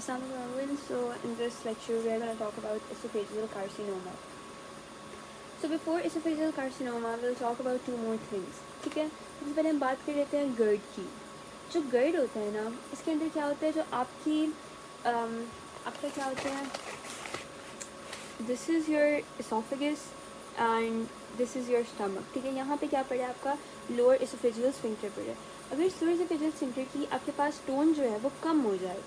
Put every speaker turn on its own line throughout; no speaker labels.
So in this lecture we are going to talk about esophageal carcinoma. So before esophageal carcinoma we'll talk about two more things. ठीक है, सबसे पहले हम बात कर लेते हैं GERD की. जो GERD होता है ना, इसके अंदर क्या होता है, जो आपका क्या होता है, this is your esophagus and this is your stomach. ठीक है, यहाँ पे क्या पड़ा है, आपका लोअर esophageal sphincter पड़ा है. अगर इस लोअर esophageal sphincter की आपके पास टोन जो है वो कम हो जाए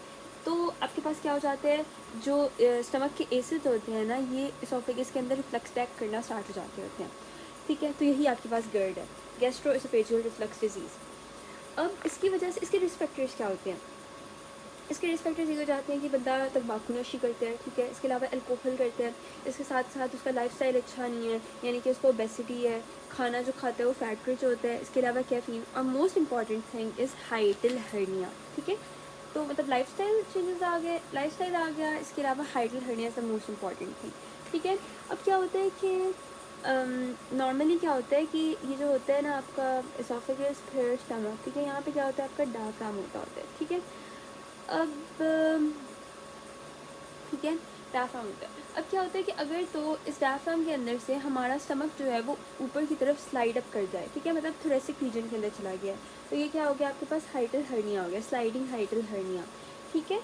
तो आपके पास क्या हो जाता है, जो स्टमक के एसिड होते हैं ना, ये इसोफेगस के अंदर रिफ्लक्स बैक करना स्टार्ट हो जाते होते हैं. ठीक है, तो यही आपके पास GERD है, गैस्ट्रो इसोफेजियल रिफ्लक्स डिजीज़. अब इसकी वजह से इसके रिस्क फैक्टर्स क्या होते हैं, इसके रिस्क फैक्टर्स ये हो जाते हैं कि बंदा तंबाकू नोशी करता है. ठीक है, इसके अलावा अल्कोहल करता है, इसके साथ साथ उसका लाइफस्टाइल अच्छा नहीं है, यानी कि उसको ओबेसिटी है, खाना जो खाता है वो फैट रिच होता है. इसके अलावा कैफीन, और most important thing is हाइटल hernia. ठीक है, तो मतलब लाइफस्टाइल चेंजेस आ गए, लाइफस्टाइल आ गया, इसके अलावा हाइटल hernia is the most important thing. ठीक है, अब क्या होता है कि नॉर्मली क्या होता है कि ये जो होता है ना आपका एसोफेगस फिर स्टमक, ठीक है, यहाँ पे क्या होता है, आपका डायफ्राम होता है. ठीक है, अब ठीक है, डायफ्राम होता है. अब क्या होता है कि अगर तो इस डायफ्राम के अंदर से हमारा स्टमक जो है वो ऊपर की तरफ स्लाइड अप कर जाए, ठीक है, मतलब थोरेसिक रीजन के अंदर चला गया, तो ये क्या हो गया, आपके पास हाइटल हर्निया हो गया, स्लाइडिंग हाइटल हर्निया. ठीक है,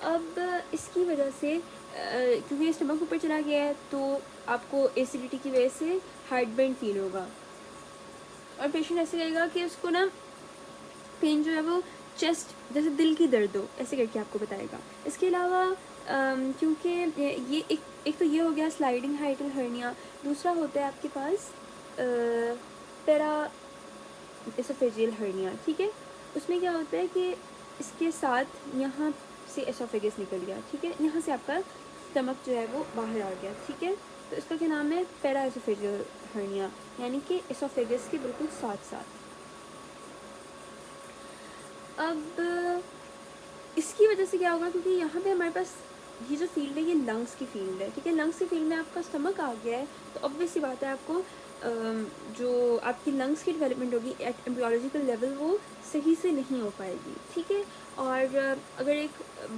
अब इसकी वजह से क्योंकि ये स्टमक ऊपर चला गया है तो आपको एसिडिटी की वजह से हार्ट बर्न फील होगा, और पेशेंट ऐसे कहेगा कि उसको ना पेन जो है वो चेस्ट जैसे दिल की दर्द हो, ऐसे करके आपको बताएगा. इसके अलावा क्योंकि ये एक तो ये हो गया स्लाइडिंग हाइटल हर्निया. दूसरा होता है आपके पास पेरा एसोफेजियल हर्निया. ठीक है, उसमें क्या होता है कि इसके साथ यहाँ से एसोफेगस निकल गया. ठीक है, यहाँ से आपका स्टमक जो है वो बाहर आ गया. ठीक है, तो इसका क्या नाम है, पेरा एसोफेजियल हर्निया, यानी कि एसोफेगस के बिल्कुल साथ साथ. अब इसकी वजह से क्या होगा, क्योंकि यहाँ पे हमारे पास ये जो फील्ड है ये लंग्स की फील्ड है. ठीक है, लंग्स की फील्ड में आपका स्टमक आ गया है तो ऑब्वियस सी बात है आपको जो आपकी लंग्स की डेवलपमेंट होगी एट एम्ब्रियोलॉजिकल लेवल वो सही से नहीं हो पाएगी. ठीक है, और अगर एक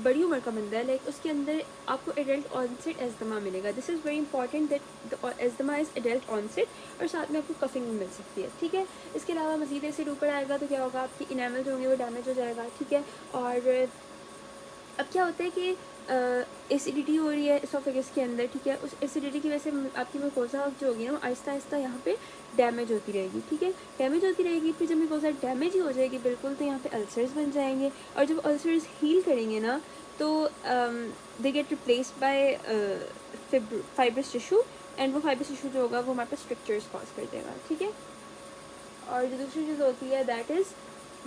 बड़ी उम्र का बंदा है लाइक उसके अंदर आपको एडल्ट ऑनसेट एस्थमा मिलेगा. This is very important that the asthma is adult onset, और साथ में आपको कफिंग भी मिल सकती है. ठीक है, इसके अलावा मज़ीद एसिड ऊपर आएगा तो क्या होगा, आपकी इनेमल जो होंगे वो डैमेज हो जाएगा. ठीक है, और अब क्या होता है कि एसिडिटी हो रही है एसोफेगस के अंदर. ठीक है, उस एसिडिटी की वजह से आपकी म्यूकोसा जो होगी ना वो आहिस्ता आहिस्ता यहाँ पे डैमेज होती रहेगी. ठीक है, डैमेज होती रहेगी, फिर जब म्यूकोसा डैमेज ही हो जाएगी बिल्कुल तो यहाँ पे अल्सर्स बन जाएंगे, और जब अल्सर्स हील करेंगे ना तो they get replaced by fibrous tissue, and वो फाइब्रस टिश्यू जो होगा वो हमारे पास स्ट्रक्चर्स कॉज कर देगा. ठीक है, और जो दूसरी चीज़ होती है दैट इज़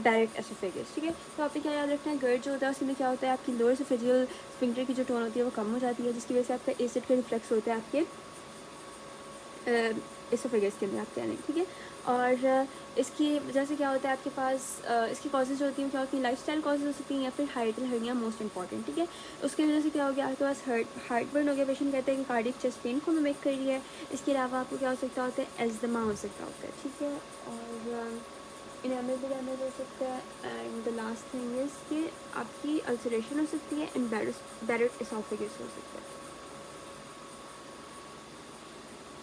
डायरेक्ट एसोफेगस. ठीक है, तो आपने क्या याद रखना है, GERD जो होता है उसमें क्या होता है, आपकी लोअर एसोफेजियल स्फिंक्टर की जो टोन होती है वो कम हो जाती है, जिसकी वजह से आपका एसिड का रिफ्लेक्स होता है आपके एसोफेगस के अंदर आपके आने. ठीक है, और इसकी वजह से क्या होता है आपके पास इसकी कॉजेज़ होती हैं, क्या होती हैं, लाइफस्टाइल कॉजेज़ हो सकती हैं, या फिर हाइटल हर्निया मोस्ट इंपॉर्टेंट. ठीक है, उसकी वजह से क्या हो गया, आपके पास हार्ट बर्न हो गया, पेशेंट कहते हैं कि कार्डियक चेस्ट पेन को मिमिक कर रही है. इसके अलावा आपको क्या हो सकता होता है, एस्थमा हो सकता होता है. ठीक है, और इनेमल भी डैमेज हो सकता है, and the last thing is कि आपकी अल्सरेशन हो सकती है, एंड बैरेट एसोफेगस हो सकता है.